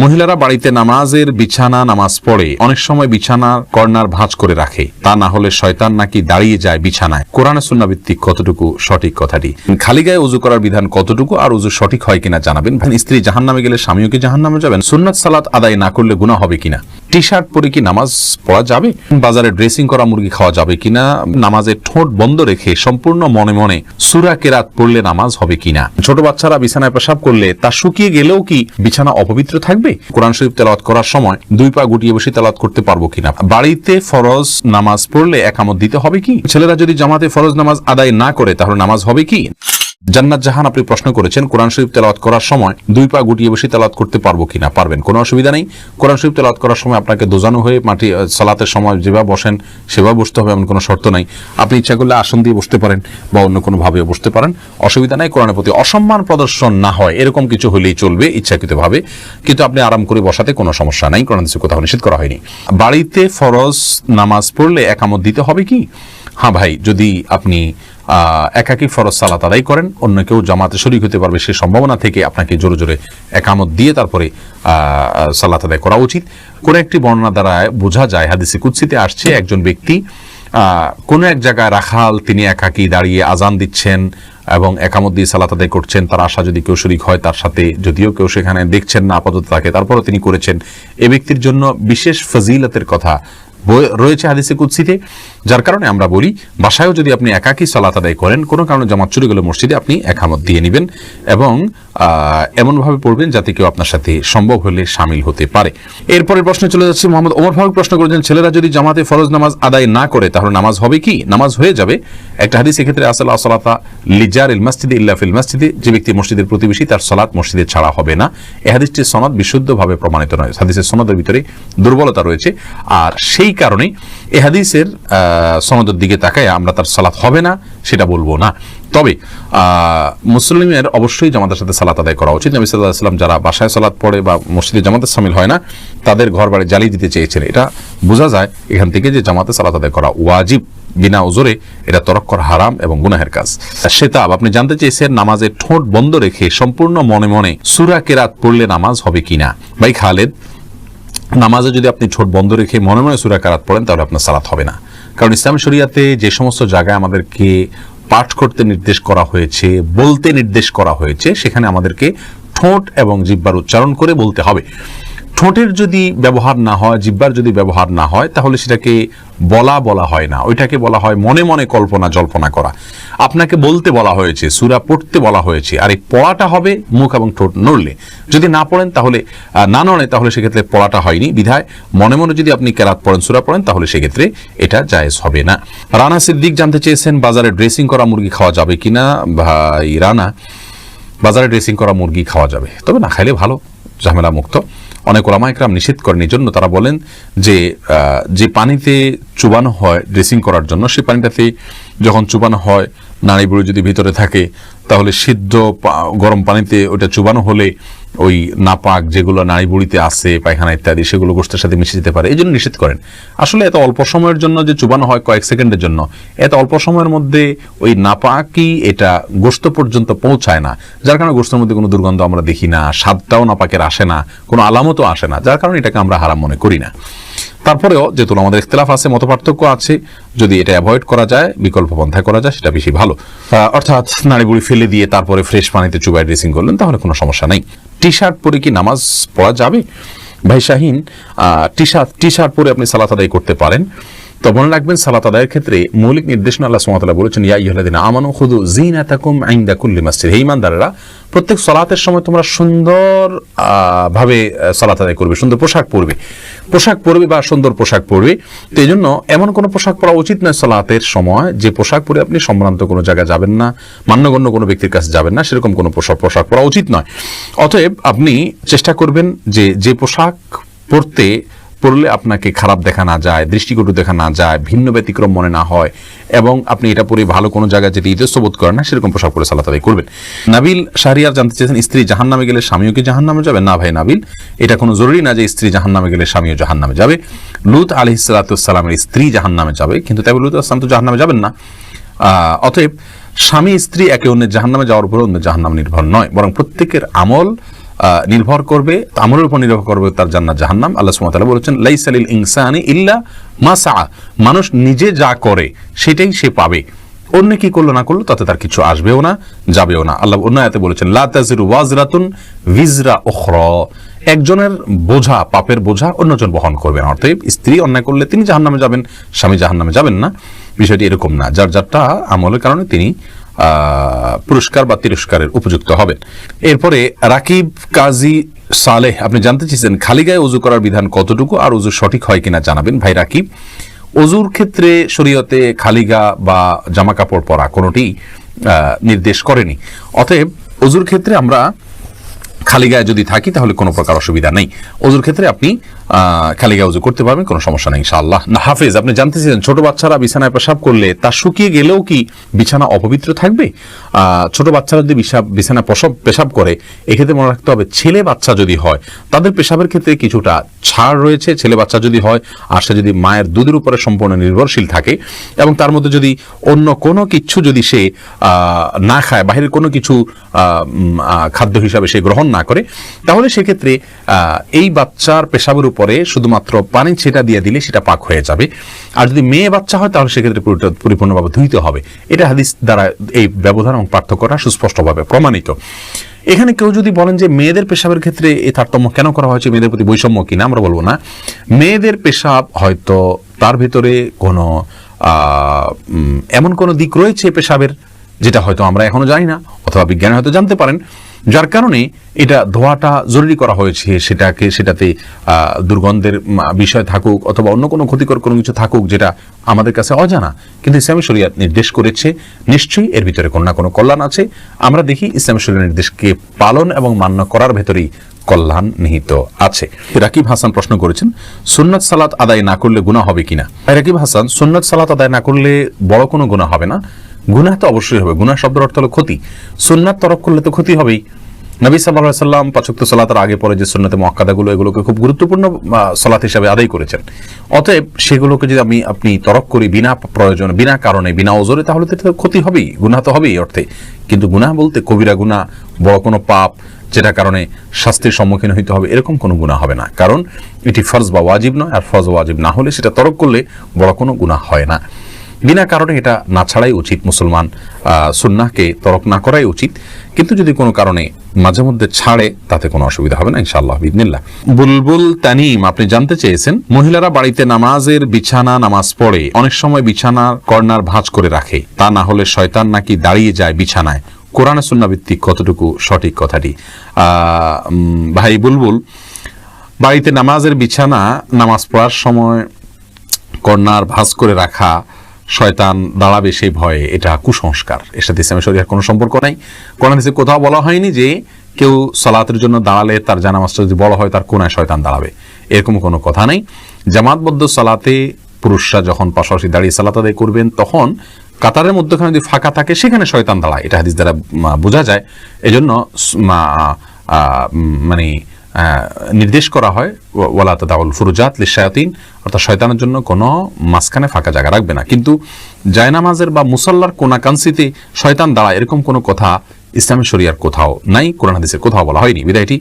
মহিলারা বাড়িতে নামাজের বিছানা নামাজ পড়ে অনেক সময় বিছানার কর্নার ভাঁজ করে রাখে, তা না হলে শয়তান নাকি দাঁড়িয়ে যায় বিছানায়। কোরআন সুন্নাহ ভিত্তিক কতটুকু সঠিক কথাটি? খালি গায়ে উযু করার বিধান কতটুকু আর উযু সঠিক হয় কিনা জানাবেন। স্ত্রী জাহান্নামে গেলে স্বামীও কি জাহান্নামে যাবেন? সুন্নাত সালাত আদায় না করলে গুনাহ হবে কিনা? টি শার্ট পরে কি নামাজ পড়া যাবে? বাজারে ড্রেসিং করা মুরগি খাওয়া যাবে কিনা? নামাজে ঠোঁট বন্ধ রেখে সম্পূর্ণ মনে মনে সূরা কেরাত পড়লে নামাজ হবে কিনা? ছোট বাচ্চারা বিছানায় পেশাব করলে তা শুকিয়ে গেলেও কি বিছানা অপবিত্র থাকবে? কোরআন শরীফ তেলাওয়াত করার সময় দুই পা গুটিয়ে বসে তেলাওয়াত করতে পারবো কিনা? বাড়িতে ফরজ নামাজ পড়লে একামত দিতে হবে কি? ছেলেরা যদি জামাতে ফরজ নামাজ আদায় না করে তাহলে নামাজ হবে কি? জান্নাত জাহান আপনি প্রশ্ন করেছেন, কোরআন শরীফ তেলাওয়াত করার সময় দুই পা গুটিয়ে বসে তেলাওয়াত করতে পারবো কিনা? পারবেন, কোনো অসুবিধা নেই। কোরআন শরীফ তেলাওয়াত করার সময় আপনাকে দোজানো হয়ে মাটি সালাতের সময় যেভাবে বসেন সেভাবে বসতে হবে এমন কোনো শর্ত নাই। আপনি ইচ্ছা করলে আসন দিয়ে বসতে পারেন বা অন্য কোনো ভাবেও বসতে পারেন, অসুবিধা নাই। কোরআনের প্রতি অসম্মান প্রদর্শন না হয় এরকম কিছু হলেই চলবে ইচ্ছাকৃতভাবে, কিন্তু আপনি আরাম করে বসাতে কোনো সমস্যা নাই, কোরআন থেকে কোথাও নিষেধ করা হয়নি। বাড়িতে ফরজ নামাজ পড়লে একামত দিতে হবে কি? হ্যাঁ ভাই, যদি আপনি একাকী ফরজ সালাত আদায় করেন, অন্য কেউ জামাতে শরীক হতে পারবে সে সম্ভাবনা থেকে আপনাকে জোরে জোরে একামত দিয়ে তারপরে সালাত আদায় করা উচিত। কোন একটি বর্ণনা দ্বারা বোঝা যায়, হাদিসে কুদসিতে আসছে, একজন ব্যক্তি কোনো এক জায়গায় রাখাল, তিনি একাকী দাঁড়িয়ে আজান দিচ্ছেন এবং একামত দিয়ে সালাত আদায় করছেন। তার আশা যদি কেউ শরীক হয় তার সাথে, যদিও কেউ সেখানে দেখছেন না আপাতত তাকে, তারপরও তিনি করেছেন, এ ব্যক্তির জন্য বিশেষ ফজিলতের কথা রয়েছে হাদিসে কুদসিতে। যার কারণে আমরা বলি, বাসায়ও যদি আপনি একাকী সালাত আদায় করেন, কোনো কারণে জামাত চুরি গেলে মসজিদে আপনি একামত দিয়ে নেবেন এবং এমনভাবে পড়বেন যাতে কেউ আপনার সাথে সম্ভব হলে শামিল হতে পারে। এরপরের প্রশ্নে চলে যাচ্ছে, মোহাম্মদ ওমর ফারুক প্রশ্ন করেছেন, ছেলেরা যদি জামাতে ফরজ নামাজ আদায় না করে তাহলে নামাজ হবে কি? নামাজ হয়ে যাবে। একটা হাদিস এক্ষেত্রে আসলা সালাতা লিজারিল মসজিদে ইল্লা ফিল মসজিদে, যে ব্যক্তি মসজিদের প্রতিবেশী তার সালাত মসজিদে ছাড়া হবে না। এই হাদিসটির সনদ বিশুদ্ধভাবে প্রমাণিত নয়, হাদিসের সনদের ভিতরে দুর্বলতা রয়েছে, আর সেই কারণে এই হাদিসের সনদের দিকে তাকায় আমরা তার সালাত হবে না সেটা বলবো না। তবে মুসলিমের অবশ্যই জামাতের সাথে সালাত আদায় করা উচিত। নবী সাল্লাল্লাহু আলাইহি ওয়াসাল্লাম যারা বাসায় সালাত পড়ে বা মসজিদে জামাতে শামিল হয় না তাদের ঘর বাড়ি জ্বালিয়ে দিতে চেয়েছেন। এটা বোঝা যায় এখান থেকে যে জামাতে সালাত আদায় করা ওয়াজিব, বিনা উজরে এটা তরক করা হারাম এবং গুনাহের কাজ। সেতাব আপনি জানতে চেয়েছেন, নামাজে ঠোঁট বন্ধ রেখে সম্পূর্ণ মনে মনে সূরা কেরাত পড়লে নামাজ হবে কিনা? ভাই খালেদ, নামাজে যদি আপনি ঠোঁট বন্ধ রেখে মনে মনে সূরা কেরাত পড়েন তাহলে আপনার সালাত হবে না। কারণ ইসলাম শরিয়াতে যে সমস্ত জায়গায় আমাদেরকে পাঠ করতে নির্দেশ করা হয়েছে, বলতে নির্দেশ করা হয়েছে, সেখানে আমাদেরকে ঠোঁট এবং জিহ্বার উচ্চারণ করে বলতে হবে। ঠোঁটের যদি ব্যবহার না হয়, জিহ্বার যদি ব্যবহার না হয়, তাহলে সেটাকে বলা হয় না, ওইটাকে বলা হয় মনে মনে কল্পনা জল্পনা করা। আপনাকে বলতে বলা হয়েছে, সূরা পড়তে বলা হয়েছে, আর এই পড়াটা হবে মুখ এবং ঠোঁট নড়লে। যদি না পড়েন তাহলে, না নড়ে তাহলে সেক্ষেত্রে পড়াটা হয়নি। বিধায় মনে মনে যদি আপনি কেরাত পড়েন, সূরা পড়েন, তাহলে সেক্ষেত্রে এটা জায়েজ হবে না। রানা সিদ্দিক জানতে চেয়েছেন, বাজারে ড্রেসিং করা মুরগি খাওয়া যাবে কিনা? ভাই রানা, বাজারে ড্রেসিং করা মুরগি খাওয়া যাবে, তবে না খাইলে ভালো, ঝামেলা মুক্ত। অনেক ওলামা ইকরাম নিষেধ করেন, এই জন্য তারা বলেন যে পানিতে চুবানো হয় ড্রেসিং করার জন্য, সেই পানিটাতে যখন চুবানো হয় নাড়ি বুড়ি যদি ভিতরে থাকে, তাহলে সিদ্ধ গরম পানিতে ওটা চুবানো হলে ওই নাপাক যেগুলো নাড়ি বুড়িতে আছে, পায়খানা ইত্যাদি, সেগুলো গোশতের সাথে মিশে যেতে পারে, এই জন্য নিষেধ করেন। আসলে এত অল্প সময়ের জন্য যে চুবানো হয়, কয়েক সেকেন্ডের জন্য, এত অল্প সময়ের মধ্যে ওই নাপাকই এটা গোশত পর্যন্ত পৌঁছায় না, যার কারণে গোশতের মধ্যে কোনো দুর্গন্ধ আমরা দেখি না, স্বাদটাও নাপাকের আসে না, কোনো আলামতও আসে না, যার কারণে এটাকে আমরা হারাম মনে করি না। তারপরেও যেহেতু আমাদের ইখতিলাফ আছে, মতপার্থক্য আছে, যদি এটা অ্যাভয়েড করা যায়, বিকল্প পন্থায় করা যায়, সেটা বেশি ভালো। অর্থাৎ নাড়িবুড়ি ফেলে দিয়ে তারপরে ফ্রেশ পানিতে চুবাই ড্রেসিং করলেন, তাহলে কোনো সমস্যা নেই। টি শার্ট পরে কি নামাজ পড়া যাবে? ভাই শাহিন, টি শার্ট পরে আপনি সালাত আদায় করতে পারেন, তো মনে রাখবেন সালাত আদায়ের ক্ষেত্রে মৌলিক নির্দেশনা আল্লাহ সুবহানাহু ওয়া তাআলা বলেছেন, ইয়া আইয়ুহাল্লাযীনা আমানু খুযু যিনাতাকুম ইনদা কুল্লি মাসজিদ, হে ঈমানদাররা, প্রত্যেক সালাতের সময় তোমরা সুন্দর ভাবে সালাত আদায় করবে, সুন্দর পোশাক পরবে বা সুন্দর পোশাক পরবে। তো এই জন্য এমন কোনো পোশাক পরা উচিত নয় সালাতের সময় যে পোশাক পরে আপনি সম্ভ্রান্ত কোনো জায়গায় যাবেন না, মান্যগণ্য কোনো ব্যক্তির কাছে যাবেন না, সেরকম কোনো পোশাক পরা উচিত নয়। অতএব আপনি চেষ্টা করবেন যে পোশাক পড়লে আপনাকে খারাপ দেখা না যায়, দৃষ্টিকটু দেখা না যায়, ভিন্ন ব্যতিক্রম মনে না হয়, এবং আপনি এটা পরে ভালো কোনো জায়গায় যেতে ইতস্ত বোধ করেন না, সেরকম পোশাক পরে সালাত আদায় করবেন। নাবিল শাহরিয়ার জানতে চেয়েছেন, স্ত্রী জাহান্নামে গেলে স্বামীও কি জাহান্নামে যাবে? না ভাই নাবিল, এটা কোনো জরুরি না যে স্ত্রী জাহান্নামে গেলে স্বামীও জাহান্নামে যাবে। লূত আলাইহিস সালামের স্ত্রী জাহান্নামে যাবে, কিন্তু তাই লূত আলাইহিস সালাম তো জাহান্নামে যাবেন না। অতএব স্বামী স্ত্রী একে অন্যের জাহান্নামে যাওয়ার উপর অন্য জাহান্নাম নির্ভর নয়, বরং প্রত্যেকের আমল নির্ভর করবে, আমলের উপর নির্ভর করবে তার জান্নাত জাহান্নাম। আল্লাহ সুবহানাহু ওয়া তাআলা বলেছেন লাইসা লিল ইনসানি ইল্লা মা সাআ, মানুষ নিজে যা করে সেটাই সে পাবে, অন্য কি করলো না করলো তাতে তার কিছু আসবেও না যাবেও না। আল্লাহ অন্য আয়াতে বলেছেন লা তাজিরু ওয়াজরাতুন ভিজরা উখরা, একজনের বোঝা পাপের বোঝা অন্যজন বহন করবে না। অর্থাৎ স্ত্রী অন্যায় করলে তিনি জাহান্নামে যাবেন, স্বামী জাহান্নামে যাবেন না, বিষয়টি এরকম না। যার যারটা আমলের কারণে তিনি পুরস্কার বা তিরস্কারের উপযুক্ত হবেন। এরপরে রাকিব কাজী সালেহ আপনি জানতে চেয়েছেন খালি গায়ে ওযু করার বিধান কতটুকু আর ওযু সঠিক হয় কিনা জানাবেন। ভাই রাকিব, ওযুর ক্ষেত্রে শরীয়তে খালি গা বা জামা কাপড় পরা কোনোটি নির্দেশ করেনি। অতএব ওযুর ক্ষেত্রে আমরা খালি গায়ে যদি থাকি তাহলে কোনো প্রকার অসুবিধা নেই। ওযুর ক্ষেত্রে আপনি খালি গায়ে ওযু করতে পারবেন, কোনো সমস্যা নেই ইনশাআল্লাহ। না হাফেজ, আপনি জানতে চেয়েছেন ছোট বাচ্চারা বিছানায় পেশাব করলে তা শুকিয়ে গেলেও কি বিছানা অপবিত্র থাকবে? ছোট বাচ্চারা যদি বিছানায় পেশাব করে, এক্ষেত্রে মনে রাখতে হবে ছেলে বাচ্চা যদি হয় তাদের পেশাবের ক্ষেত্রে কিছুটা ছাড় রয়েছে। ছেলে বাচ্চা যদি হয় আর সে যদি মায়ের দুধের উপরে সম্পূর্ণ নির্ভরশীল থাকে এবং তার মধ্যে যদি অন্য কোনো কিছু যদি সে না খায়, বাহিরের কোনো কিছু খাদ্য হিসাবে সে গ্রহণ না করে, তাহলে সেক্ষেত্রে এই বাচ্চার পেশাবের উপরে শুধুমাত্র পানি ছেটা দিয়ে দিলে সেটা পাক হয়ে যাবে। আর যদি মেয়ে বাচ্চা হয় তাহলে সেক্ষেত্রে পরিপূর্ণভাবে ধুইতে হবে। এটা হাদিস দ্বারা এই ব্যবধান এবং পার্থক্যটা সুস্পষ্টভাবে প্রমাণিত। এখানে কেউ যদি বলেন যে মেয়েদের পেশাবের ক্ষেত্রে এই তারতম্য কেন করা হয়েছে, মেয়েদের প্রতি বৈষম্য কিনা, আমরা বলবো না। মেয়েদের পেশাব হয়তো তার ভিতরে কোনো এমন কোনো দিক রয়েছে পেশাবের যেটা হয়তো আমরা এখনো জানি না, অথবা বিজ্ঞানী হয়তো জানতে পারেন, যার কারণে এটা ধোয়াটা জরুরি করা হয়েছে। সেটাতে দুর্গন্ধের বিষয় থাকুক অথবা অন্য কোনো ক্ষতিকর কোনো কিছু থাকুক যেটা আমাদের কাছে অজানা, কিন্তু ইসলামী শরীয়ত নির্দেশ করেছে, নিশ্চয়ই এর ভিতরে কোনো না কোনো কল্যাণ আছে। আমরা দেখি ইসলামী শরীয়তের নির্দেশকে পালন এবং মান্য করার ভেতরেই কল্যাণ নিহিত আছে। রাকিব হাসান প্রশ্ন করেছেন সুন্নাত সালাত আদায় না করলে গুনাহ হবে কিনা। রাকিব হাসান, সুন্নাত সালাত আদায় না করলে বড় কোনো গুনাহ হবে না। গুনাহ তো অবশ্যই হবে, গুনাহ শব্দের অর্থ হলো ক্ষতি। সুন্নাত তরক করলে তো ক্ষতি হবেই। নবী সাল্লাল্লাহু আলাইহি সাল্লাম পাঁচ ওয়াক্ত সালাতের আগে পরে যে সুন্নাতে মুআক্কাদাগুলো, এগুলোকে খুব গুরুত্বপূর্ণ সালাত হিসেবে আদায় করেছেন। অতএব সেগুলোকে যদি আপনি তরক করি বিনা প্রয়োজন, বিনা কারণে, বিনা ওজরে, তাহলে তো ক্ষতি হবেই, গুনাহ তো হবেই অর্থে। কিন্তু গুনাহ বলতে কবিরা গুনাহ, বড় কোনো পাপ যেটা কারণে শাস্তির সম্মুখীন হইতে হবে, এরকম কোনো গুনাহ হবে না। কারণ এটি ফরজ বা ওয়াজিব নয়, আর ফরজ ওয়াজিব না হলে সেটা তরক করলে বড় কোনো গুনাহ হয় না। বিনা কারণে এটা না ছাড়াই উচিত, মুসলমান সুন্নাহকে তরক না করাই উচিত। কিন্তু যদি কোনো কারণে মাঝে মধ্যে ছাড়ে তাতে কোনো অসুবিধা হবে না ইনশাআল্লাহ বিইذনিল্লাহ। বুলবুল তানিম আপনি জানতে চেয়েছেন মহিলারা বাড়িতে নামাজ পড়ে অনেক সময় বিছানার কর্নার ভাঁজ করে রাখে, তা না হলে শয়তান নাকি দাঁড়িয়ে যায় বিছানায়, কোরআন ও সুন্নাহ ভিত্তিক কতটুকু সঠিক কথাটি? ভাই বুলবুল, বাড়িতে নামাজ পড়ার সময় কর্নার ভাঁজ করে রাখা, শয়তান দাঁড়াবে সেই ভয়ে, এটা কুসংস্কার। এর সাথে ইসলামের শরীয়তের কোনো সম্পর্ক নাই। কোরআন হাদিসে কোথাও বলা হয়নি যে কেউ সালাতের জন্য দাঁড়ালে তার জানামাজটা যদি বড় হয় তার কোনায় শয়তান দাঁড়াবে, এরকম কোনো কথা নেই। জামাতবদ্ধ সালাতে পুরুষরা যখন পাশাপাশি দাঁড়িয়ে সালাত আদায় করবেন তখন কাতারের মধ্যখানে যদি ফাঁকা থাকে সেখানে শয়তান দাঁড়ায়, এটা হাদিস দ্বারা বোঝা যায়। এজন্য মানে নির্দেশ করা হয় ওয়ালা তাদাউল ফুরুজাত লিশায়াতিন, অর্থাৎ শয়তানের জন্য কোনো মাঝখানে ফাঁকা জায়গা রাখবে না। কিন্তু জায়নামাজের বা মুসাল্লার কোনাকাঞ্চিতে শয়তান দাঁড়ায়, এরকম কোনো কথা ইসলামের শরিয়ার কোথাও নাই, কোরআন হাদিসের কোথাও বলা হয়নি। বিধায় এটি